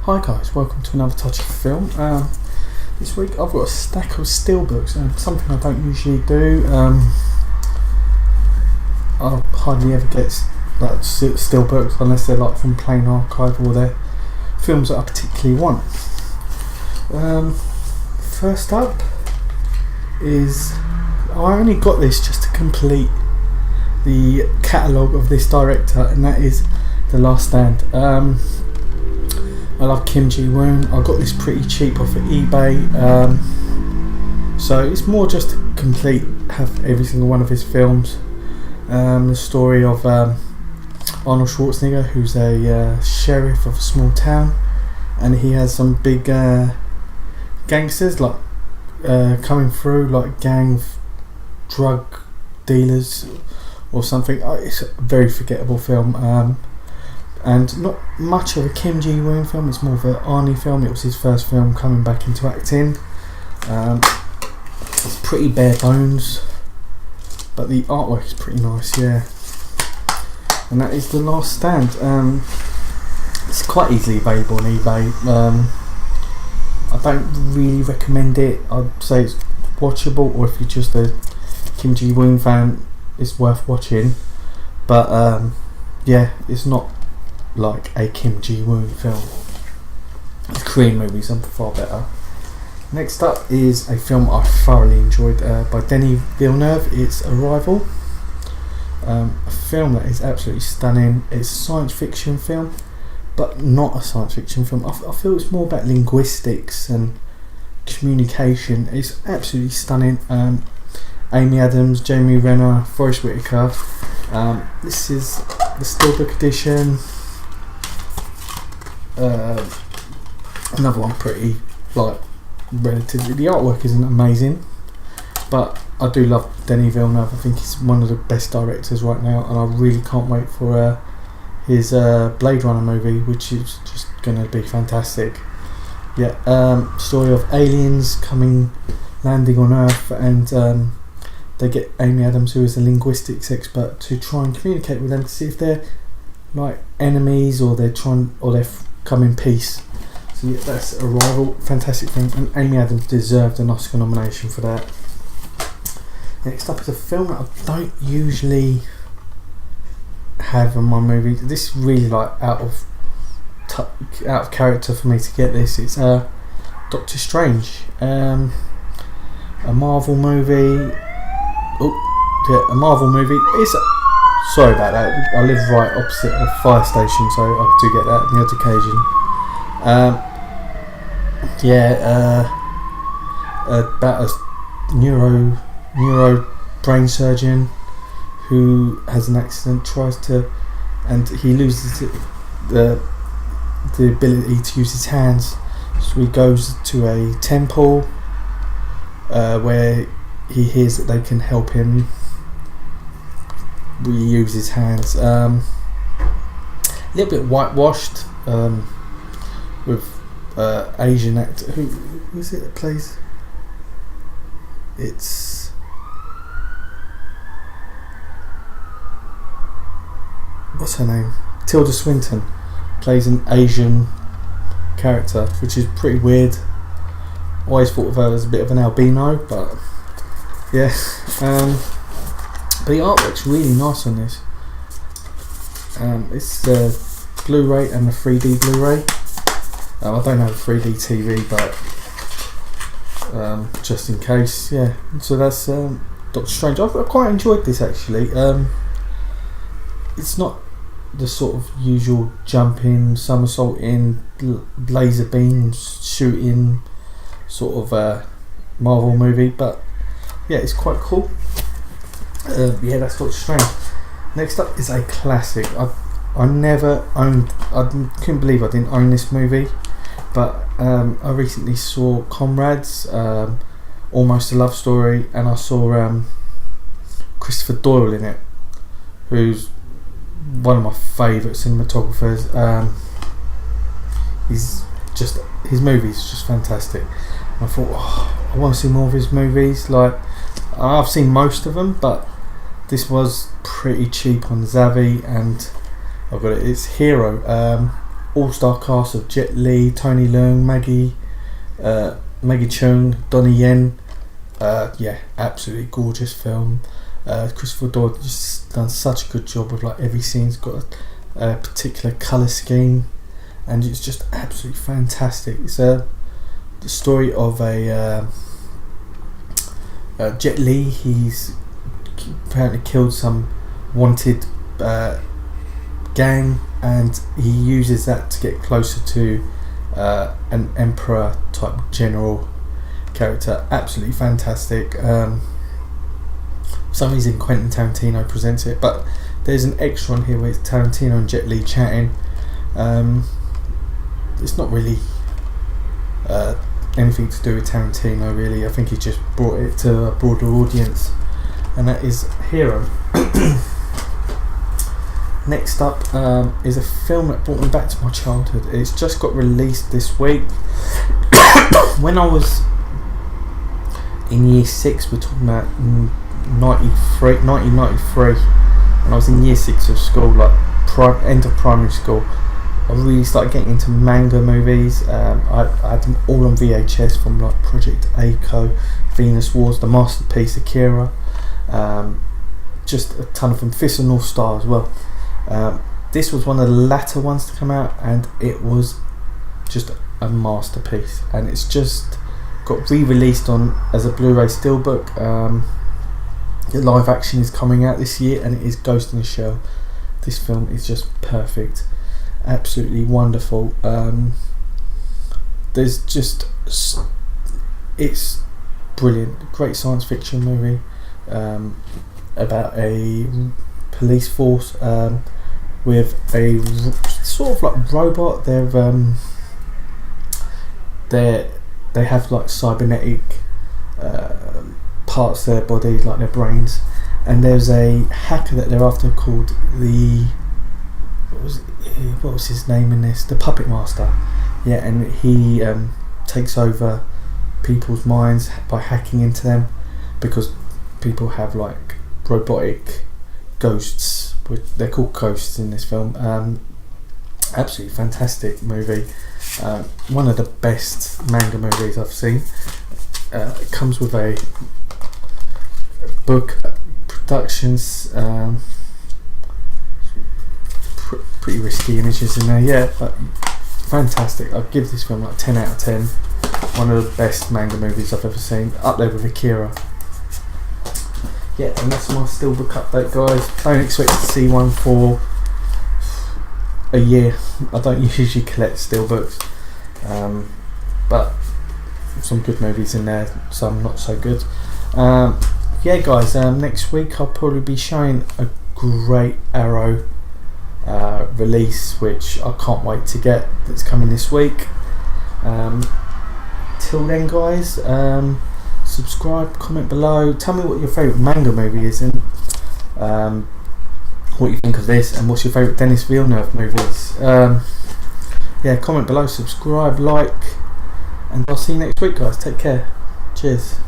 Hi guys, welcome to another Touch of Film. This week I've got a stack of steelbooks, and something I don't usually do. I hardly ever get steelbooks unless they're like from Plain Archive or they're films that I particularly want. First up is, I only got this just to complete the catalogue of this director, and that is The Last Stand. I love Kim Ji-woon. I got this pretty cheap off of eBay, so it's more just to have every single one of his films. The story of Arnold Schwarzenegger, who's a sheriff of a small town, and he has some big gangsters coming through, like gang of drug dealers or something. It's a very forgettable film, and not much of a Kim Ji-woon film. It's more of an Arnie film. It was his first film coming back into acting. It's pretty bare bones, but the artwork is pretty nice, yeah. And that is The Last Stand. It's quite easily available on eBay. I don't really recommend it. I'd say it's watchable, or if you're just a Kim Ji-woon fan, it's worth watching. But yeah, it's not like a Kim Ji-woon film. His Korean movies are far better. Next up is a film I thoroughly enjoyed by Denis Villeneuve. It's Arrival. A film that is absolutely stunning. It's a science fiction film, but not a science fiction film. I feel it's more about linguistics and communication. It's absolutely stunning. Amy Adams, Jamie Renner, Forest Whitaker. This is the Steelbook edition. Another one pretty relatively. The artwork isn't amazing, but I do love Denis Villeneuve. I think he's one of the best directors right now, and I really can't wait for his Blade Runner movie, which is just going to be fantastic. Yeah, story of aliens landing on Earth, and they get Amy Adams, who is a linguistics expert, to try and communicate with them to see if they're like enemies or they've come in peace. So yeah, that's Arrival, fantastic film, and Amy Adams deserved an Oscar nomination for that. Next up is a film that I don't usually have in my movie. This is really out of character for me to get this. It's Doctor Strange, a Marvel movie. A Marvel movie. Sorry about that. I live right opposite a fire station, so I do get that on the odd occasion. About a neuro brain surgeon who has an accident, and he loses the ability to use his hands. So he goes to a temple where he hears that they can help him reuse his hands. A little bit whitewashed, with Asian actor. Who is it that plays? It's what's her name? Tilda Swinton plays an Asian character, which is pretty weird. Always thought of her as a bit of an albino, but yeah. But the artwork's really nice on this. It's the Blu-ray and the 3D Blu-ray. I don't have a 3D TV, but just in case, yeah. So that's Doctor Strange. I've quite enjoyed this actually. It's not the sort of usual jumping, somersaulting, laser beams shooting sort of Marvel movie, but yeah, it's quite cool. Yeah, that's Doctor Strange. Next up is a classic. I never owned. I couldn't believe I didn't own this movie, but I recently saw Comrades, Almost a Love Story, and I saw Christopher Doyle in it, who's one of my favourite cinematographers. His movies just fantastic. And I thought, I want to see more of his movies. I've seen most of them, but this was pretty cheap on Zavi, and I've got it. It's Hero. all-star cast of Jet Li, Tony Leung, Maggie Cheung, Donnie Yen. Yeah, absolutely gorgeous film. Christopher Lloyd just done such a good job with like every scene's got a particular colour scheme, and it's just absolutely fantastic. It's the story of a Jet Li. He's apparently killed some wanted gang, and he uses that to get closer to an emperor type general character. Absolutely fantastic. For some reason Quentin Tarantino presents it, but there's an extra on here where it's Tarantino and Jet Li chatting. It's not really anything to do with Tarantino really. I think he just brought it to a broader audience, and that is Hero. Next up is a film that brought me back to my childhood. It's just got released this week. When I was in year 6, we're talking about 1993, when I was in year 6 of school, like end of primary school, I really started getting into manga movies. I had them all on VHS, from like Project A-ko, Venus Wars, The Masterpiece, Akira, just a ton of them, Fist of North Star as well. This was one of the latter ones to come out, and it was just a masterpiece, and it's just got re-released on as a blu-ray steelbook. The live action is coming out this year, and it is Ghost in the Shell. This film is just perfect, absolutely wonderful. There's just, it's brilliant, great science fiction movie about a police force with a sort of like robot. They have like cybernetic parts of their body, like their brains, and there's a hacker that they're after called what was his name in this? The Puppet Master. Yeah, and he takes over people's minds by hacking into them, because people have like robotic ghosts. They're called ghosts in this film. Absolutely fantastic movie. One of the best manga movies I've seen. It comes with a book, productions, pretty risky images in there. Yeah, but fantastic. I'd give this film like 10 out of 10. One of the best manga movies I've ever seen, up there with Akira. Yeah, and that's my Steelbook update, guys. Don't expect to see one for a year. I don't usually collect Steelbooks, but some good movies in there, some not so good. Yeah, guys, next week I'll probably be showing a great Arrow release, which I can't wait to get, that's coming this week. Till then, guys, subscribe, comment below, tell me what your favourite manga movie is, and what you think of this, and what's your favourite Denis Villeneuve movies. Yeah, comment below, subscribe, like, and I'll see you next week, guys. Take care. Cheers.